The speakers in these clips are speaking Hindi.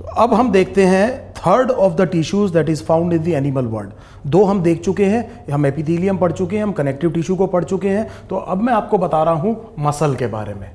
तो अब हम देखते हैं third of the tissues that is found in the animal world. दो हम देख चुके हैं, हम एपिथेलियम पढ़ चुके हैं, हम कनेक्टिव टिश्यू को पढ़ चुके हैं। तो अब मैं आपको बता रहा हूं मसल के बारे में।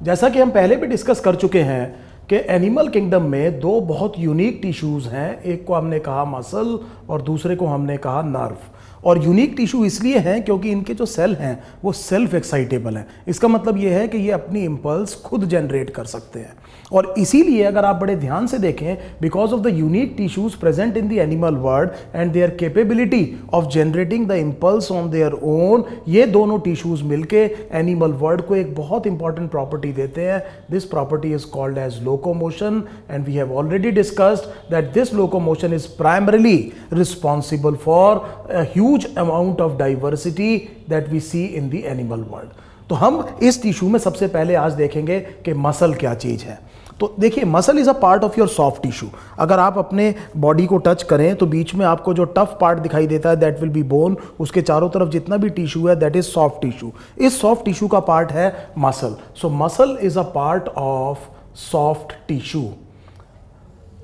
जैसा कि हम पहले भी डिस्कस कर चुके हैं कि एनिमल किंगडम में दो बहुत यूनिक टिश्यूज हैं, एक को हमने कहा मसल और दूसरे को हमने कहा नर्व। और यूनिक टिश्यू इसलिए हैं क्योंकि इनके जो सेल हैं वो सेल्फ एक्साइटेबल हैं। इसका मतलब ये है कि ये अपनी इंपल्स खुद जनरेट कर सकते हैं। और इसीलिए अगर आप बड़े ध्यान से देखें, because of the unique tissues present in the animal world and there capability of generating the impulse on their own, ये दोनों टिश्यूज मिलके एनिमल वर्ल्ड को एक बहुत इंपॉर्टेंट प्रॉपर्टी देते हैं। This property is called as locomotion and we have already discussed that this locomotion is primarily responsible for a huge amount of diversity that we see in the animal world. तो हम इस टिश्यू में सबसे पहले आज देखेंगे कि मसल क्या चीज है। तो देखिए, muscle is a part of your soft tissue. अगर आप अपने बॉडी को टच करें तो बीच में आपको जो टफ पार्ट दिखाई देता है दैट विल बी बोन, उसके चारों तरफ जितना भी टिश्यू है दैट इज सॉफ्ट टिश्यू। इस सॉफ्ट टिश्यू का पार्ट है muscle. So muscle is a part of soft tissue.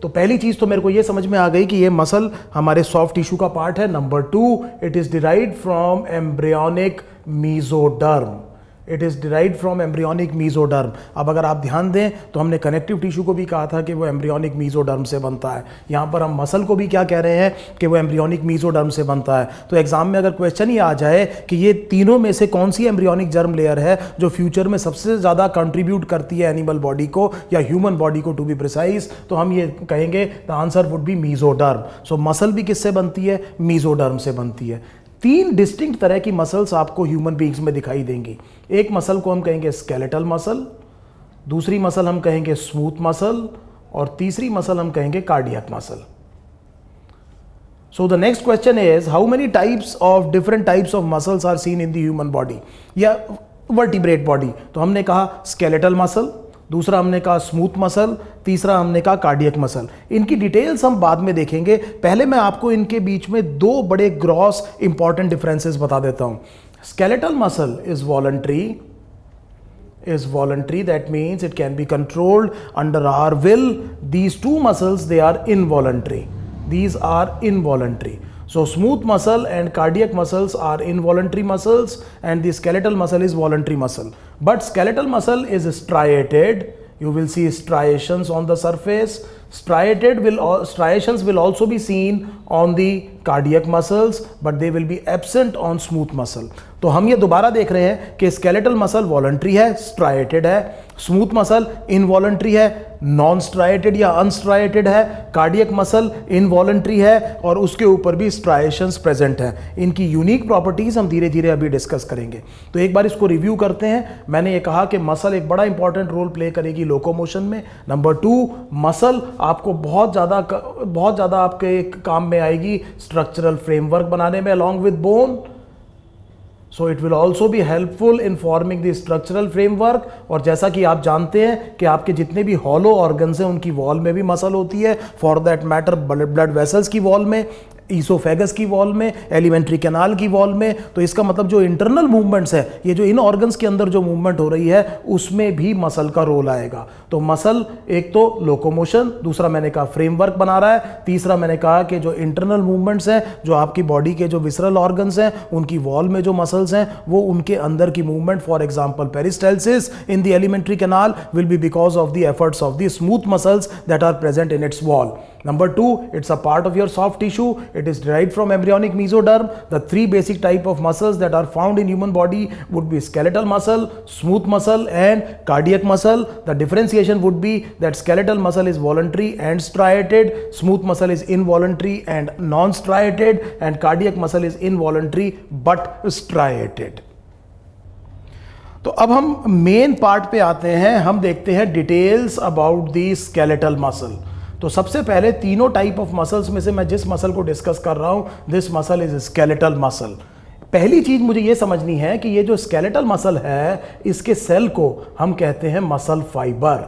तो पहली चीज तो मेरे को ये समझ में आ गई कि ये मसल हमारे सॉफ्ट टिश्यू का पार्ट है। Number 2, it is derived from embryonic mesoderm. It is derived from embryonic mesoderm. अब अगर आप ध्यान दें तो हमने कनेक्टिव टिश्यू को भी कहा था कि वो एम्ब्रियोनिक मीजोडर्म से बनता है। यहाँ पर हम मसल को भी क्या कह रहे हैं कि वो एम्ब्रियोनिक मीजोडर्म से बनता है। तो एग्जाम में अगर क्वेश्चन ही आ जाए कि ये तीनों में से कौन सी एम्ब्रियोनिक जर्म लेयर है जो फ्यूचर में सबसे ज़्यादा कंट्रीब्यूट करती है एनिमल बॉडी को या ह्यूमन बॉडी को टू बी प्रिसाइज, तो हम ये कहेंगे the answer would be mesoderm. So muscle भी किससे बनती है? मीजोडर्म से बनती है। 3 डिस्टिंक्ट तरह की मसल्स आपको ह्यूमन बीइंग्स में दिखाई देंगी। एक मसल को हम कहेंगे स्केलेटल मसल, दूसरी मसल हम कहेंगे स्मूथ मसल और तीसरी मसल हम कहेंगे cardiac muscle. So the next question is how many types of different types of muscles are seen in the human body या वर्टिब्रेट बॉडी। तो हमने कहा स्केलेटल मसल, दूसरा हमने कहा स्मूथ मसल, तीसरा हमने कहा कार्डियक मसल। इनकी डिटेल्स हम बाद में देखेंगे। पहले मैं आपको इनके बीच में 2 बड़े ग्रॉस इंपॉर्टेंट डिफरेंसेस बता देता हूं। Skeletal muscle is voluntary, that means it can be controlled under our will. These 2 muscles they are involuntary, these are involuntary. So smooth muscle and cardiac muscles are involuntary muscles and the skeletal muscle is voluntary muscle. But skeletal muscle is striated. You will see striations on the surface. Striations will also be seen on the cardiac muscles, but they will be absent on smooth muscle. तो हम ये दोबारा देख रहे हैं कि स्केलेटल मसल वॉलंटरी है, स्ट्राइटेड है, स्मूथ मसल इनवॉलंटरी है, नॉन स्ट्राइटेड या अनस्ट्राइटेड है, कार्डियक मसल इनवॉलंटरी है और उसके ऊपर भी स्ट्राइएशंस प्रेजेंट हैं। इनकी यूनिक प्रॉपर्टीज हम धीरे धीरे अभी डिस्कस करेंगे। तो एक बार इसको रिव्यू करते हैं। मैंने ये कहा कि मसल एक बड़ा इंपॉर्टेंट रोल प्ले करेगी लोकोमोशन में। नंबर 2, मसल आपको बहुत ज़्यादा आपके काम में आएगी स्ट्रक्चरल फ्रेमवर्क बनाने में along with bone. So it will also be helpful in forming the structural framework। और जैसा कि आप जानते हैं कि आपके जितने भी हॉलो ऑर्गन्स हैं उनकी वॉल में भी मसल होती है, for that matter blood vessels की वॉल में, ईसोफेगस की वॉल में, एलिमेंट्री कैनाल की वॉल में। तो इसका मतलब जो इंटरनल मूवमेंट्स है, ये जो इन ऑर्गन्स के अंदर जो मूवमेंट हो रही है उसमें भी मसल का रोल आएगा। तो मसल एक तो लोकोमोशन, दूसरा मैंने कहा फ्रेमवर्क बना रहा है, तीसरा मैंने कहा कि जो इंटरनल मूवमेंट्स हैं, जो आपकी बॉडी के जो विसरल ऑर्गन्स हैं उनकी वॉल में जो मसल्स हैं वो उनके अंदर की movement, for example peristalsis in the alimentary canal will be because of the efforts of the smooth muscles that are present in its wall. Number 2, it's a part of your soft tissue. It is derived from embryonic mesoderm. The 3 basic type of muscles that are found in human body would be skeletal muscle, smooth muscle and cardiac muscle. The differentiation would be that skeletal muscle is voluntary and striated, smooth muscle is involuntary and non-striated, and cardiac muscle is involuntary but striated. तो अब हम मेन पार्ट पे आते हैं। हम देखते हैं details about the skeletal muscle. तो सबसे पहले तीनों टाइप ऑफ मसल्स में से मैं जिस मसल को डिस्कस कर रहा हूं, this muscle is skeletal muscle. पहली चीज मुझे ये समझनी है कि ये जो स्केलेटल मसल है इसके सेल को हम कहते हैं मसल फाइबर।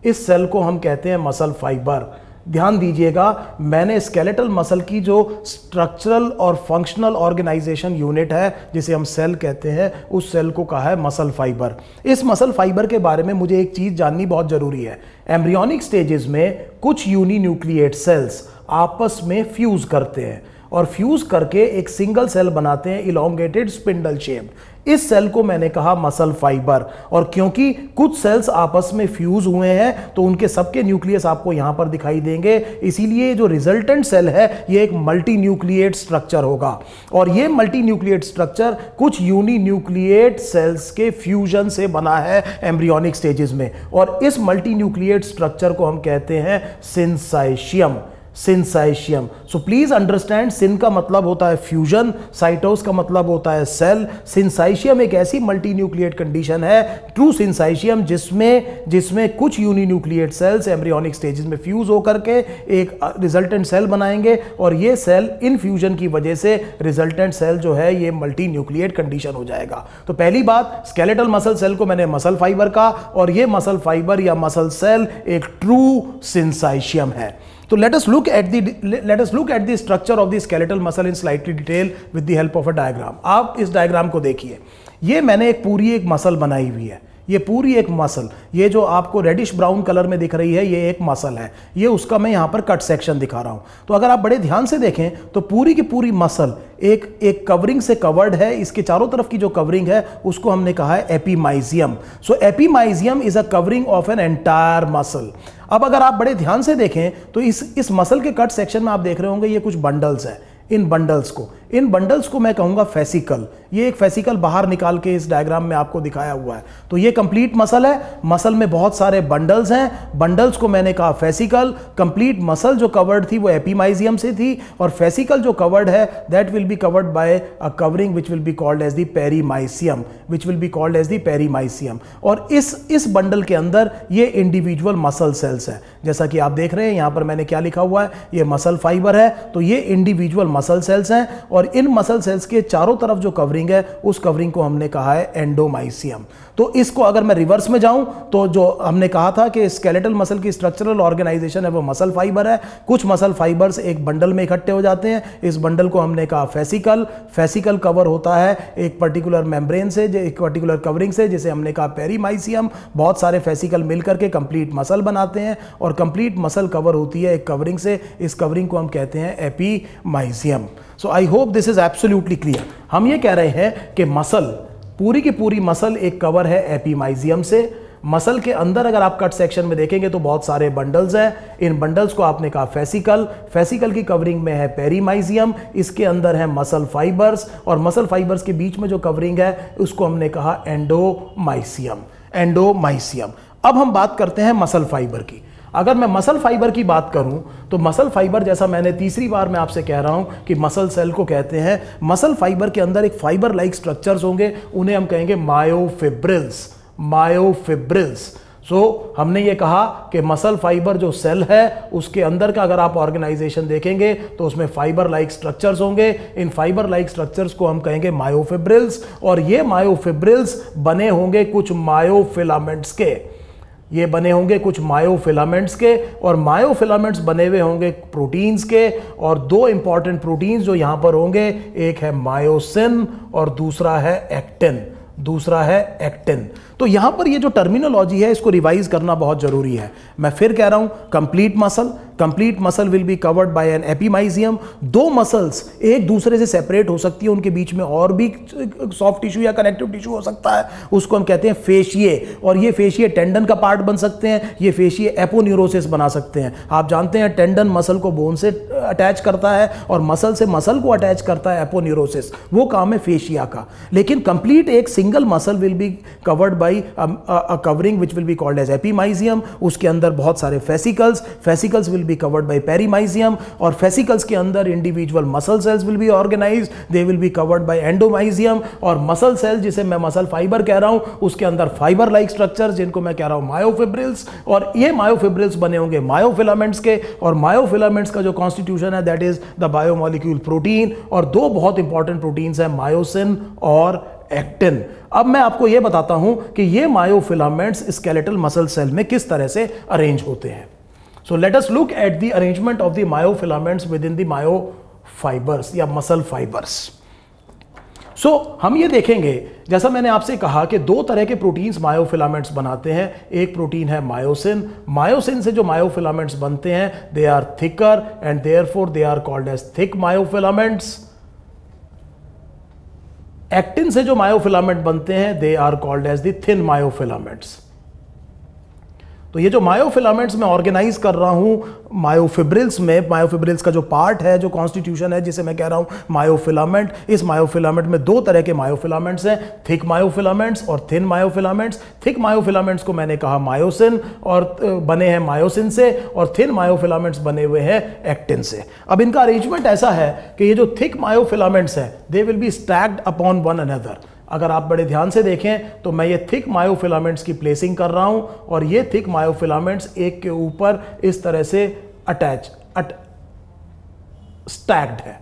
इस सेल को हम कहते हैं मसल फाइबर। ध्यान दीजिएगा, मैंने स्केलेटल मसल की जो स्ट्रक्चरल और फंक्शनल ऑर्गेनाइजेशन यूनिट है जिसे हम सेल कहते हैं, उस सेल को कहा है मसल फाइबर। इस मसल फाइबर के बारे में मुझे एक चीज जाननी बहुत जरूरी है। एम्ब्रियोनिक स्टेजेस में कुछ यूनिन्यूक्लिएट सेल्स आपस में फ्यूज करते हैं और फ्यूज करके एक सिंगल सेल बनाते हैं, इलोंगेटेड स्पिंडल शेप। इस सेल को मैंने कहा मसल फाइबर। और क्योंकि कुछ सेल्स आपस में फ्यूज हुए हैं तो उनके सबके न्यूक्लियस आपको यहां पर दिखाई देंगे, इसीलिए जो रिजल्टेंट सेल है ये एक मल्टी न्यूक्लिएट स्ट्रक्चर होगा। और ये मल्टी न्यूक्लिएट स्ट्रक्चर कुछ यूनिन्यूक्लिएट सेल्स के फ्यूजन से बना है एम्ब्रियोनिक स्टेजेस में, और इस मल्टी न्यूक्लिएट स्ट्रक्चर को हम कहते हैं सिंसाइशियम। सिंसाइशियम। सो प्लीज अंडरस्टैंड, सिन का मतलब होता है फ्यूजन, साइटोस का मतलब होता है सेल। सिंसाइशियम एक ऐसी मल्टी न्यूक्लिएट कंडीशन है, ट्रू सिंसाइशियम, जिसमें कुछ यूनिन्यूक्लिएट सेल्स एम्ब्रियोनिक स्टेजेस में फ्यूज होकर के एक रिजल्टेंट सेल बनाएंगे, और ये सेल इन फ्यूजन की वजह से रिजल्टेंट सेल जो है ये मल्टी न्यूक्लिएट कंडीशन हो जाएगा। तो पहली बात, स्केलेटल मसल सेल को मैंने मसल फाइबर का, और ये मसल फाइबर या मसल सेल एक ट्रू सिंसाइशियम है। तो let us look at the structure of the skeletal muscle in slightly detail with the help of a diagram। आप इस डायग्राम को देखिए, ये मैंने पूरी एक मसल बनाई हुई है, ये पूरी एक मसल, ये जो आपको रेडिश ब्राउन कलर में दिख रही है ये एक मसल है, ये उसका मैं यहाँ पर कट सेक्शन दिखा रहा हूँ। तो अगर आप बड़े ध्यान से देखें तो पूरी की पूरी मसल एक कवरिंग से कवर्ड है। इसके चारों तरफ की जो कवरिंग है उसको हमने कहा है epimysium. So epimysium is a covering of an entire muscle. अब अगर आप बड़े ध्यान से देखें तो इस मसल के कट सेक्शन में आप देख रहे होंगे ये कुछ बंडल्स हैं। इन बंडल्स को मैं कहूंगा फेसिकल। ये एक फेसिकल बाहर निकाल के इस डायग्राम में आपको दिखाया हुआ है। तो ये कंप्लीट मसल है, मसल में बहुत सारे बंडल्स हैं, बंडल्स को मैंने कहा फेसिकल। कंप्लीट मसल जो कवर्ड थी वो एपीमाइजियम से थी, और फेसिकल जो कवर्ड है that will be covered by a covering which will be called as the perimysium. और इस बंडल के अंदर ये इंडिविजुअल मसल सेल्स है। जैसा कि आप देख रहे हैं यहाँ पर मैंने क्या लिखा हुआ है, ये मसल फाइबर है, तो ये इंडिविजुअल मसल सेल्स हैं, और इन मसल सेल्स के चारों तरफ जो कवरिंग है उस कवरिंग को हमने कहा है एंडोमाइसियम। तो इसको अगर मैं रिवर्स में जाऊं तो जो हमने कहा था कि स्केलेटल मसल की स्ट्रक्चरल ऑर्गेनाइजेशन है वो मसल फाइबर है। कुछ मसल फाइबर्स एक बंडल में इकट्ठे हो जाते हैं, इस बंडल को हमने कहा फेसिकल कवर होता है एक पर्टिकुलर मेम्ब्रेन से, एक पर्टिकुलर कवरिंग से, जिसे हमने कहा पेरीमाइसियम। बहुत सारे फेसिकल मिलकर के कंप्लीट मसल बनाते हैं, और कंप्लीट मसल कवर होती है एक कवरिंग से, इस कवरिंग को हम कहते हैं epimysium. So I hope this is absolutely clear. हम ये कह रहे हैं कि मसल, पूरी की पूरी मसल एक कवर है एपीमाइजियम से। मसल के अंदर अगर आप कट सेक्शन में देखेंगे तो बहुत सारे बंडल्स हैं, इन बंडल्स को आपने कहा फेसिकल की कवरिंग में है पेरीमाइजियम, इसके अंदर है मसल फाइबर्स, और मसल फाइबर्स के बीच में जो कवरिंग है उसको हमने कहा एंडोमाइसियम। अब हम बात करते हैं मसल फाइबर की। अगर मैं मसल फाइबर की बात करूं तो मसल फाइबर, जैसा मैंने तीसरी बार मैं आपसे कह रहा हूं कि मसल सेल को कहते हैं, मसल फाइबर के अंदर एक फाइबर लाइक स्ट्रक्चर्स होंगे, उन्हें हम कहेंगे मायोफिब्रिल्स। सो हमने ये कहा कि मसल फाइबर जो सेल है उसके अंदर का अगर आप ऑर्गेनाइजेशन देखेंगे तो उसमें फाइबर लाइक स्ट्रक्चर्स होंगे। इन फाइबर लाइक स्ट्रक्चर्स को हम कहेंगे मायोफिब्रिल्स, और ये मायोफिब्रिल्स बने होंगे कुछ मायोफिलामेंट्स के, और मायोफिलामेंट्स बने हुए होंगे प्रोटीन्स के। और दो इंपॉर्टेंट प्रोटीन्स जो यहां पर होंगे, एक है मायोसिन और दूसरा है एक्टिन। तो यहां पर ये जो टर्मिनोलॉजी है इसको रिवाइज करना बहुत जरूरी है। मैं फिर कह रहा हूं, complete muscle will be covered by an epimysium. दो मसल्स एक दूसरे से सेपरेट हो सकती है, उनके बीच में और भी सॉफ्ट टिश्यू या कनेक्टिव टिश्यू हो सकता है, उसको हम कहते हैं फेशिये। और ये फेशिये टेंडन का पार्ट बन सकते हैं, ये फेशिये एपोन्यूरोसिस बना सकते हैं। आप जानते हैं टेंडन मसल को बोन से अटैच करता है और मसल से मसल को अटैच करता है एपोन्यूरोसिस, वो काम है फेशिया का। लेकिन कंप्लीट एक single muscle will be covered bye a covering which will be called as epimysium। उसके अंदर बहुत सारे fascicles will be covered by पेरीमाइजियम, और फेसिकल्स के अंदर individual muscle cells will be organized, they will be covered by एंडोमाइजियम। और मसल सेल जिसे मैं मसल फाइबर कह रहा हूं उसके अंदर फाइबर लाइक स्ट्रक्चर्स जिनको मैं कह रहा हूं मायोफिब्रिल्स, और ये मायोफिब्रिल्स बने होंगे मायोफिलामेंट्स के। और मायोफिलामेंट्स का जो कॉन्स्टिट्यूशन है that is the biomolecule protein, और दो बहुत इंपॉर्टेंट प्रोटीन्स हैं मायोसिन और एक्टिन। अब मैं आपको यह बताता हूं कि ये मायोफिलामेंट्स स्केलेटल मसल सेल में किस तरह से अरेंज होते हैं। So let us look at the arrangement of the myofilaments with in the मायोफाइबर्स या मसल फाइबर्स। सो हम ये देखेंगे, जैसा मैंने आपसे कहा कि दो तरह के प्रोटीन्स मायोफिलामेंट्स बनाते हैं। एक प्रोटीन है मायोसिन। मायोसिन से जो मायोफिलामेंट्स बनते हैं they are thicker and therefore they are called as thick myofilaments. Actin से जो मायोफिलामेंट बनते हैं they are called as the thin myofilaments. तो ये जो मायोफिलामेंट्स मैं ऑर्गेनाइज कर रहा हूं मायोफिब्रिल्स में, मायोफिब्रिल्स का जो पार्ट है, जो कॉन्स्टिट्यूशन है, जिसे मैं कह रहा हूं मायोफिलामेंट, इस मायोफिलामेंट में दो तरह के मायोफिलामेंट्स हैं, थिक मायोफिलामेंट्स और थिन मायोफिलामेंट्स। थिक मायोफिलामेंट्स को मैंने कहा मायोसिन और बने हैं मायोसिन से, और थिन मायोफिलामेंट्स बने हुए हैं एक्टिन से। अब इनका अरेंजमेंट ऐसा है कि ये जो थिक मायोफिलामेंट्स हैं they will be stacked upon one another. अगर आप बड़े ध्यान से देखें तो मैं ये थिक मायोफिलामेंट्स की प्लेसिंग कर रहा हूं, और ये थिक मायोफिलामेंट्स एक के ऊपर इस तरह से स्टैक्ड है।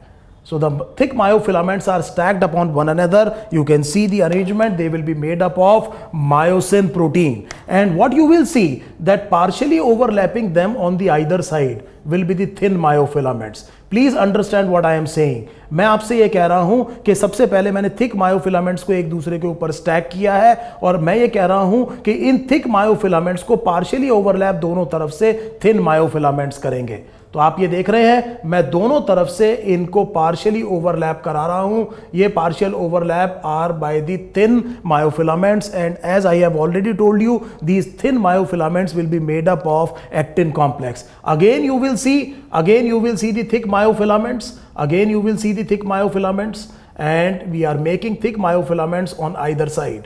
So the thick myofilaments are stacked upon one another. You can see the arrangement. They will be made up of myosin protein. And what you will see that partially overlapping them on the either side will be the thin myofilaments. Please understand what I am saying. मैं आपसे ये कह रहा हूं कि सबसे पहले मैंने थिक मायोफिलामेंट्स को एक दूसरे के ऊपर स्टैक किया है, और मैं ये कह रहा हूं कि इन थिक मायोफिलामेंट्स को पार्शियली ओवरलैप दोनों तरफ से थिन मायोफिलामेंट्स करेंगे। तो आप ये देख रहे हैं मैं दोनों तरफ से इनको पार्शियली ओवरलैप करा रहा हूं। ये partial overlap are by the thin myofilaments, and as I have already told you these thin myofilaments will be made up of actin complex. Again you will see the thick myofilaments, again you will see the thick myofilaments, and we are making thick myofilaments on either side.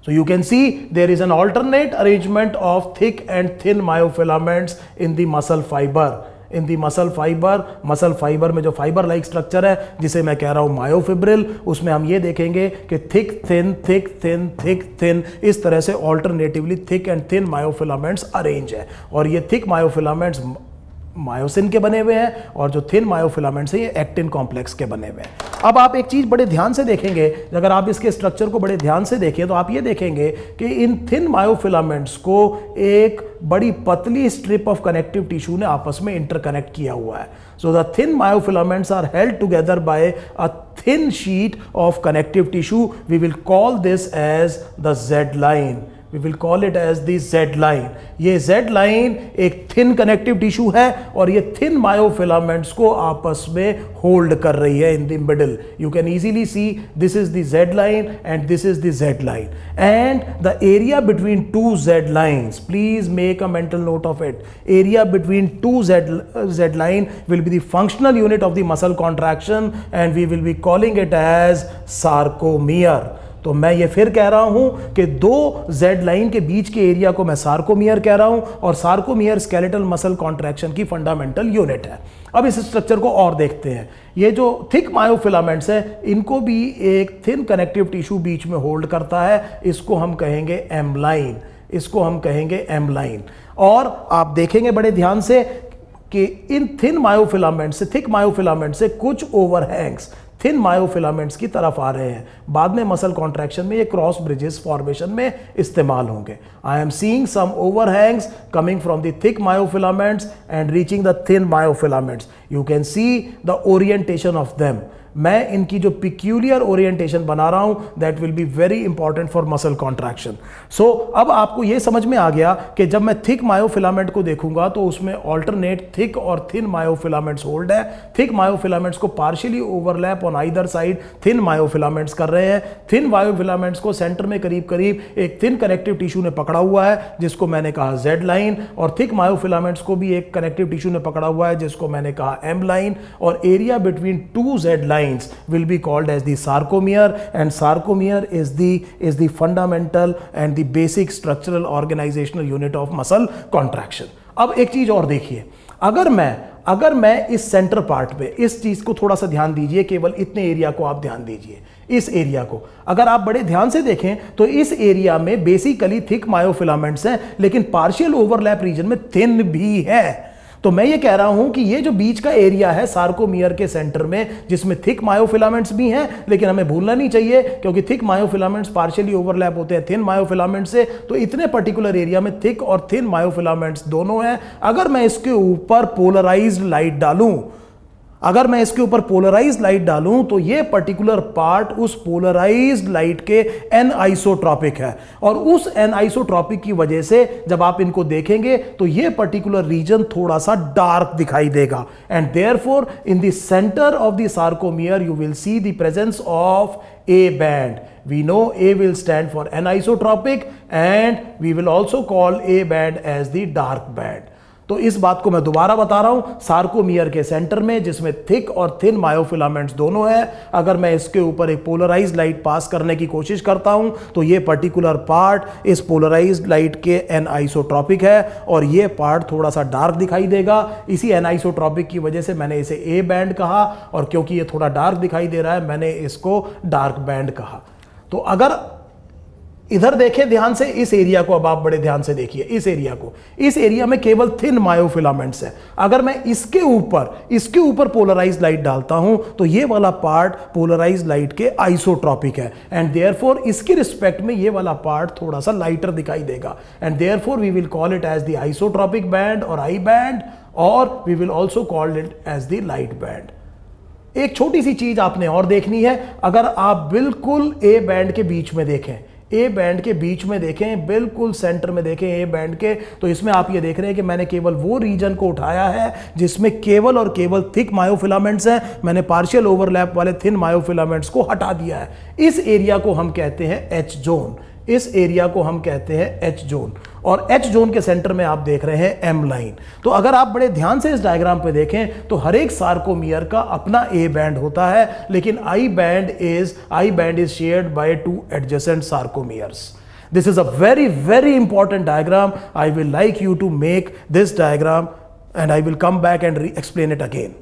So you can see there is an alternate arrangement of thick and thin myofilaments in the muscle fiber. In the muscle fibre में जो फाइबर लाइक स्ट्रक्चर है जिसे मैं कह रहा हूं मायोफिब्रिल, उसमें हम ये देखेंगे कि thick thin thick thin thick thin, इस तरह से alternatively thick and thin myofilaments arrange है। और ये थिक मायोफिलामेंट्स मायोसिन के बने हुए हैं, और जो थिन मायोफिलामेंट्स हैं ये एक्टिन कॉम्प्लेक्स के बने हुए हैं। अब आप एक चीज बड़े ध्यान से देखेंगे, अगर आप इसके स्ट्रक्चर को बड़े ध्यान से देखें तो आप ये देखेंगे कि इन थिन मायोफिलामेंट्स को एक बड़ी पतली स्ट्रिप ऑफ कनेक्टिव टिश्यू ने आपस में इंटरकनेक्ट किया हुआ है। So the thin myofilaments are held together by a thin sheet of connective tissue. We will call this as the Z line. We will call it as the Z line. ये Z line एक थिन कनेक्टिव टिश्यू है, और ये थिन मायोफिलामेंट्स को आपस में होल्ड कर रही है in the middle. You can easily see this is the Z line and this is the Z line, and the area between two Z lines, please make a mental note of it. Area between two Z line will be the functional unit of the muscle contraction, and we will be calling it as sarcomere. तो मैं ये फिर कह रहा हूं कि दो जेड लाइन के बीच के एरिया को मैं सार्कोमियर कह रहा हूं, और सार्कोमियर स्केलेटल मसल कॉन्ट्रैक्शन की फंडामेंटल यूनिट है। अब इस स्ट्रक्चर को और देखते हैं। ये जो थिक मायोफिलामेंट्स है इनको भी एक थिन कनेक्टिव टिश्यू बीच में होल्ड करता है, इसको हम कहेंगे एम लाइन, इसको हम कहेंगे एम लाइन। और आप देखेंगे बड़े ध्यान से कि इन थिन मायोफिलामेंट से, थिक मायोफिलामेंट से कुछ ओवरहैंग्स थिन मायोफिलामेंट्स की तरफ आ रहे हैं। बाद में मसल कॉन्ट्रैक्शन में ये क्रॉस ब्रिजेस फॉर्मेशन में इस्तेमाल होंगे। I am seeing some overhangs coming from the thick myofilaments and reaching the thin myofilaments. You can see the orientation of them. मैं इनकी जो पिक्यूलियर ओरिएंटेशन बना रहा हूं that will be very important for muscle contraction. So अब आपको यह समझ में आ गया कि जब मैं थिक मायोफिलामेंट को देखूंगा तो उसमें ऑल्टरनेट थिक और थिन मायोफिलामेंट्स होल्ड है। थिक मायोफिलामेंट्स को partially overlap on either side thin myofilaments कर रहे हैं। थिन मायोफिलामेंट्स को सेंटर में करीब करीब एक थिन कनेक्टिव टिश्यू ने पकड़ा हुआ है जिसको मैंने कहा जेड लाइन, और थिक मायोफिलामेंट्स को भी एक कनेक्टिव टिश्यू ने पकड़ा हुआ है जिसको मैंने कहा एम लाइन, और area between two Z line will be called as the sarcomere, and sarcomere is the fundamental and the basic structural organizational unit of muscle contraction. अब एक चीज और देखिए, अगर मैं इस सेंटर पार्ट पे इस चीज को थोड़ा सा ध्यान दीजिए, केवल इतने एरिया को आप ध्यान दीजिए। इस एरिया को अगर आप बड़े ध्यान से देखें तो इस एरिया में बेसिकली थिक मायोफिलामेंट्स हैं, लेकिन पार्शियल ओवरलैप रीजन में थिन भी है। तो मैं ये कह रहा हूं कि ये जो बीच का एरिया है सार्कोमियर के सेंटर में, जिसमें थिक मायोफिलामेंट्स भी हैं, लेकिन हमें भूलना नहीं चाहिए क्योंकि थिक मायोफिलामेंट्स पार्शियली ओवरलैप होते हैं थिन मायोफिलामेंट्स से, तो इतने पर्टिकुलर एरिया में थिक और थिन मायोफिलामेंट्स दोनों हैं। अगर मैं इसके ऊपर पोलराइज्ड लाइट डालूं, अगर मैं इसके ऊपर पोलराइज्ड लाइट डालूं तो ये पर्टिकुलर पार्ट उस पोलराइज्ड लाइट के एनआइसोट्रॉपिक है, और उस एनआइसोट्रॉपिक की वजह से जब आप इनको देखेंगे तो ये पर्टिकुलर रीजन थोड़ा सा डार्क दिखाई देगा। And therefore in the centre of the sarcomere you will see the presence of A band. We know A will stand for anisotropic and we will also call A band as the dark band. तो इस बात को मैं दोबारा बता रहा हूं, सार्कोमियर के सेंटर में जिसमें थिक और थिन मायोफिलामेंट्स दोनों हैं, अगर मैं इसके ऊपर एक पोलराइज्ड लाइट पास करने की कोशिश करता हूं तो ये पर्टिकुलर पार्ट इस पोलराइज्ड लाइट के एनआइसोट्रॉपिक है और ये पार्ट थोड़ा सा डार्क दिखाई देगा। इसी एनआइसोट्रॉपिक की वजह से मैंने इसे ए बैंड कहा, और क्योंकि ये थोड़ा डार्क दिखाई दे रहा है मैंने इसको डार्क बैंड कहा। तो अगर इधर देखें ध्यान से, इस एरिया को अब आप बड़े ध्यान से देखिए, इस एरिया को, इस एरिया में केवल थिन मायोफिलामेंट्स है। अगर मैं इसके ऊपर पोलराइज्ड लाइट डालता हूं तो ये वाला पार्ट पोलराइज्ड लाइट के आइसोट्रॉपिक है, एंड देयरफॉर इसके रिस्पेक्ट में ये वाला पार्ट थोड़ा सा लाइटर दिखाई देगा, and therefore we will call it as the isotropic band और आई बैंड, और we will also call it as the light band. एक छोटी सी चीज आपने और देखनी है, अगर आप बिल्कुल ए बैंड के बीच में देखें, ए बैंड के बीच में देखें, बिल्कुल सेंटर में देखें ए बैंड के, तो इसमें आप ये देख रहे हैं कि मैंने केवल वो रीजन को उठाया है जिसमें केवल और केवल थिक मायोफिलामेंट्स हैं, मैंने पार्शियल ओवरलैप वाले थिन मायोफिलामेंट्स को हटा दिया है। इस एरिया को हम कहते हैं एच जोन, इस एरिया को हम कहते हैं एच जोन, और एच जोन के सेंटर में आप देख रहे हैं एम लाइन। तो अगर आप बड़े ध्यान से इस डायग्राम पे देखें तो हर एक सार्कोमियर का अपना ए बैंड होता है, लेकिन I band is shared by two adjacent sarcomeres. This is a very very important diagram. I will like you to make this diagram and I will come back and explain it again.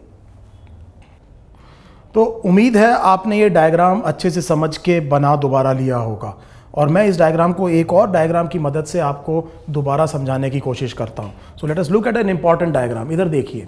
तो उम्मीद है आपने ये डायग्राम अच्छे से समझ के बना दोबारा लिया होगा, और मैं इस डायग्राम को एक और डायग्राम की मदद से आपको दोबारा समझाने की कोशिश करता हूँ। So let us look at an important diagram. इधर देखिए,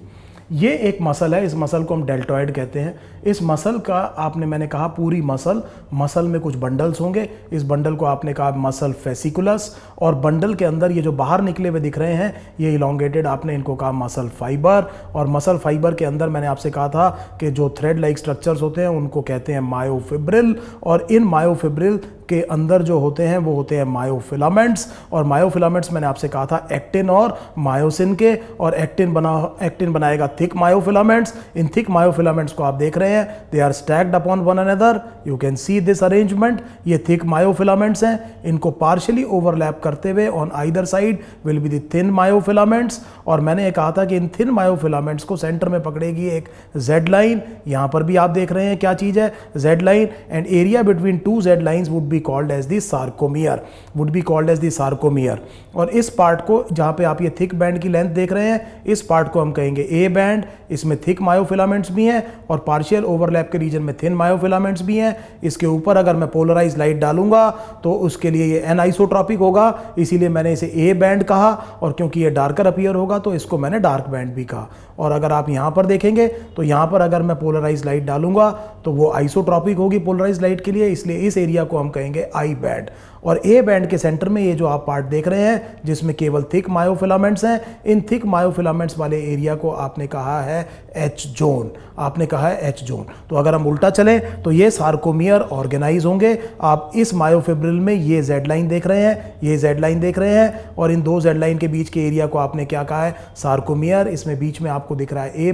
ये एक मसल है, इस मसल को हम डेल्टॉइड कहते हैं। इस मसल का मैंने कहा पूरी मसल में कुछ बंडल्स होंगे, इस बंडल को आपने कहा मसल फेसिकुलस, और बंडल के अंदर ये जो बाहर निकले हुए दिख रहे हैं ये इलोंगेटेड, आपने इनको कहा मसल फाइबर, और मसल फाइबर के अंदर मैंने आपसे कहा था कि जो थ्रेड लाइक स्ट्रक्चर्स होते हैं उनको कहते हैं मायोफिब्रिल, और इन मायोफिब्रिल के अंदर जो होते हैं वो होते हैं मायोफिलामेंट्स, और मायोफिलामेंट्स मैंने आपसे कहा था एक्टिन और मायोसिन के, और एक्टिन बनाएगा थिक मायोफिलामेंट्स। इन थिक मायोफिलामेंट्स को आप देख रहे हैं, they are stacked upon one another, you can see this arrangement. ये थिक मायोफिलामेंट्स हैं, इनको पार्शियली ओवरलैप करते हुए on either side will be the thin myofilaments, और मैंने ये कहा था कि इन थिन मायोफिलामेंट्स को सेंटर में पकड़ेगी एक जेड लाइन। यहां पर भी आप देख रहे हैं क्या चीज है, Z line, and area between two Z lines would be called as the sarcomere, would be called as the sarcomere। और इस पार्ट को, जहां पे आप ये थिक बैंड की लेंथ देख रहे हैं, इस पार्ट को हम कहेंगे ए बैंड। इसमें थिक मायोफिलामेंट्स भी हैं और पार्शियल ओवरलैप के रीजन में थिन मायोफिलामेंट्स भी हैं। इसके ऊपर अगर मैं पोलराइज लाइट डालूंगा तो उसके लिए ये एनआइसोट्रॉपिक होगा, इसीलिए मैंने इसे ए बैंड कहा, और क्योंकि ये डार्कर अपीयर होगा तो इसको मैंने डार्क बैंड भी कहा। और अगर आप यहां पर देखेंगे तो यहां पर अगर मैं पोलराइज लाइट डालूंगा तो वो आइसोट्रॉपिक होगी पोलराइज लाइट के लिए, इसलिए इस एरिया को हम कहेंगे आई बैंड। और ए बैंड के सेंटर में ये जो आप पार्ट देख रहे हैं जिसमें केवल थिक मायोफिलामेंट्स हैं, इन थिक मायोफिलामेंट्स वाले एरिया को आपने कहा है एच जोन, आपने कहा है एच जोन। तो अगर हम उल्टा चलें तो ये सार्कोमियर ऑर्गेनाइज होंगे। आप इस मायोफिब्रिल में ये जेड लाइन देख रहे हैं, ये जेड लाइन देख रहे हैं, और इन दो जेड लाइन के बीच के एरिया को आपने क्या कहा है, सार्कोमियर। इसमें बीच में आपको दिख रहा है ए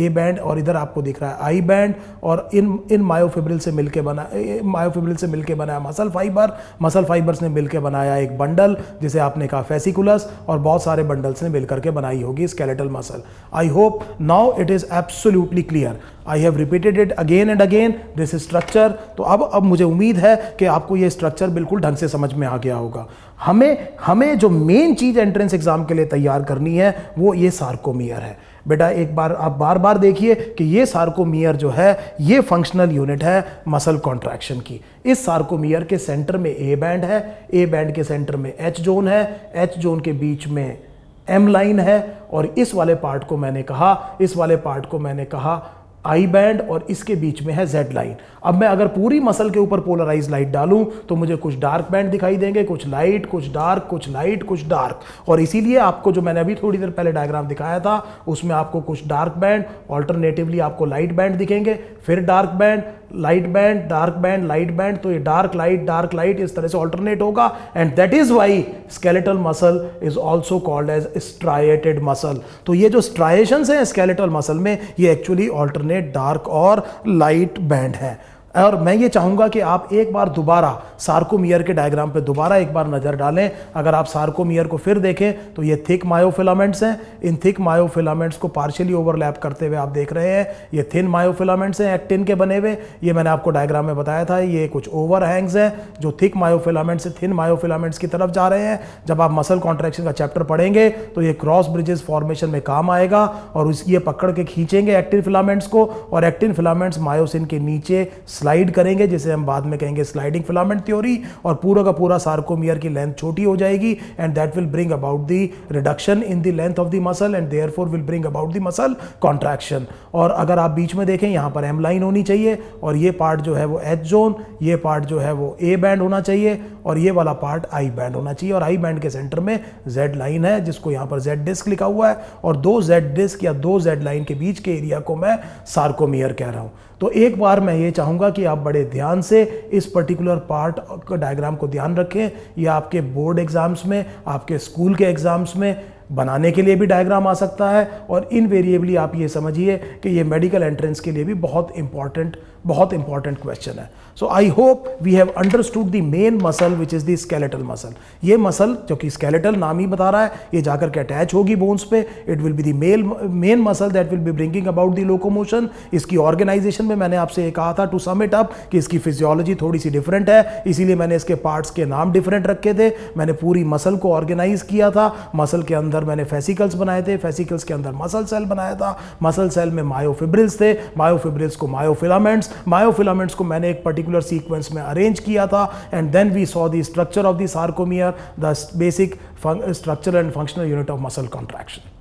बैंड, और इधर आपको दिख रहा है आई बैंड, और इन मायोफिब्रिल से मिलकर बना मसल फाइबर्स ने मिलकर बनाया एक बंडल जिसे आपने कहा फेसिकुलस, और बहुत सारे बंडल्स ने मिलकर के बनाई होगी skeletal muscle. I hope now it is absolutely clear. I have repeated it again and again this structure. तो अब मुझे उम्मीद है कि आपको ये स्ट्रक्चर बिल्कुल ढंग से समझ में आ गया होगा। हमें जो मेन चीज एंट्रेंस एग्जाम के लिए तैयार करनी है वो ये सार्कोमियर है। बेटा एक बार आप बार देखिए कि ये सार्कोमियर जो है ये फंक्शनल यूनिट है मसल कॉन्ट्रैक्शन की। इस सार्कोमियर के सेंटर में ए बैंड है, ए बैंड के सेंटर में एच जोन है, एच जोन के बीच में एम लाइन है, और इस वाले पार्ट को मैंने कहा आई बैंड, और इसके बीच में है जेड लाइन। अब मैं अगर पूरी मसल के ऊपर पोलराइज लाइट डालूं तो मुझे कुछ डार्क बैंड दिखाई देंगे, कुछ लाइट, कुछ डार्क, कुछ लाइट, कुछ डार्क, और इसीलिए आपको जो मैंने अभी थोड़ी देर पहले डायग्राम दिखाया था उसमें आपको कुछ डार्क बैंड, ऑल्टरनेटिवली आपको लाइट बैंड दिखेंगे, फिर dark band, light band, dark band, light band. तो ये डार्क लाइट इस तरह से ऑल्टरनेट होगा, and that is why skeletal muscle is also called as striated muscle. तो ये जो स्ट्राइएशंस हैं स्केलेटल मसल में, ये एक्चुअली ऑल्टरनेट डार्क और लाइट बैंड है। और मैं ये चाहूँगा कि आप एक बार दोबारा सार्कोमियर के डायग्राम पे दोबारा एक बार नज़र डालें। अगर आप सार्कोमियर को फिर देखें तो ये थिक मायोफिलामेंट्स हैं। इन थिक मायोफिलामेंट्स को पार्शियली ओवरलैप करते हुए आप देख रहे हैं ये थिन मायोफिलामेंट्स हैं, एक्टिन के बने हुए। ये मैंने आपको डायग्राम में बताया था, ये कुछ ओवरहैंग्स हैं जो थिक मायोफिलामेंट्स से थिन मायोफिलामेंट्स की तरफ जा रहे हैं। जब आप मसल कॉन्ट्रैक्शन का चैप्टर पढ़ेंगे तो ये क्रॉस ब्रिजेस फॉर्मेशन में काम आएगा, और ये पकड़ के खींचेंगे एक्टिन फिलामेंट्स को, और एक्टिन फिलामेंट्स मायोसिन के नीचे स्लाइड करेंगे, जिसे हम बाद में कहेंगे स्लाइडिंग फिलामेंट थ्योरी, और पूरा का पूरा सार्कोमियर की लेंथ छोटी हो जाएगी, and that will bring about the reduction in the length of the muscle, and therefore will bring about the muscle contraction. और अगर आप बीच में देखें यहाँ पर एम लाइन होनी चाहिए, और ये पार्ट जो है वो एच जोन, ये पार्ट जो है वो ए बैंड होना चाहिए, और ये वाला पार्ट आई बैंड होना चाहिए, और आई बैंड के सेंटर में जेड लाइन है जिसको यहाँ पर जेड डिस्क लिखा हुआ है, और दो जेड डिस्क या दो जेड लाइन के बीच के एरिया को मैं सार्कोमियर कह रहा हूँ। तो एक बार मैं ये चाहूँगा कि आप बड़े ध्यान से इस पर्टिकुलर पार्ट का डायग्राम को ध्यान रखें। ये आपके बोर्ड एग्जाम्स में, आपके स्कूल के एग्जाम्स में बनाने के लिए भी डायग्राम आ सकता है, और इनवेरिएबली आप ये समझिए कि ये मेडिकल एंट्रेंस के लिए भी बहुत इंपॉर्टेंट क्वेश्चन है। So I hope we have understood the main muscle which is the skeletal muscle. ये मसल जो कि स्केलेटल नाम ही बता रहा है, ये जाकर के अटैच होगी बोन्स पे। It will be the main muscle that will be bringing about the locomotion. इसकी ऑर्गेनाइजेशन में मैंने आपसे ये कहा था टू सम इट अप कि इसकी फिजियोलॉजी थोड़ी सी डिफरेंट है, इसीलिए मैंने इसके पार्ट्स के नाम डिफरेंट रखे थे। मैंने पूरी मसल को ऑर्गेनाइज किया था। मसल के अंदर मैंने फेसिकल्स बनाए थे, फेसिकल्स के अंदर मसल सेल बनाया था, मसल सेल में मायोफिब्रिल्स थे, मायोफिब्रिल्स को मायोफिलामेंट्स, मायोफिलामेंट्स को मैंने एक पर्टिकुलर सीक्वेंस में अरेंज किया था, and then we saw the structure of the sarcomere, the basic structure and functional unit of muscle contraction.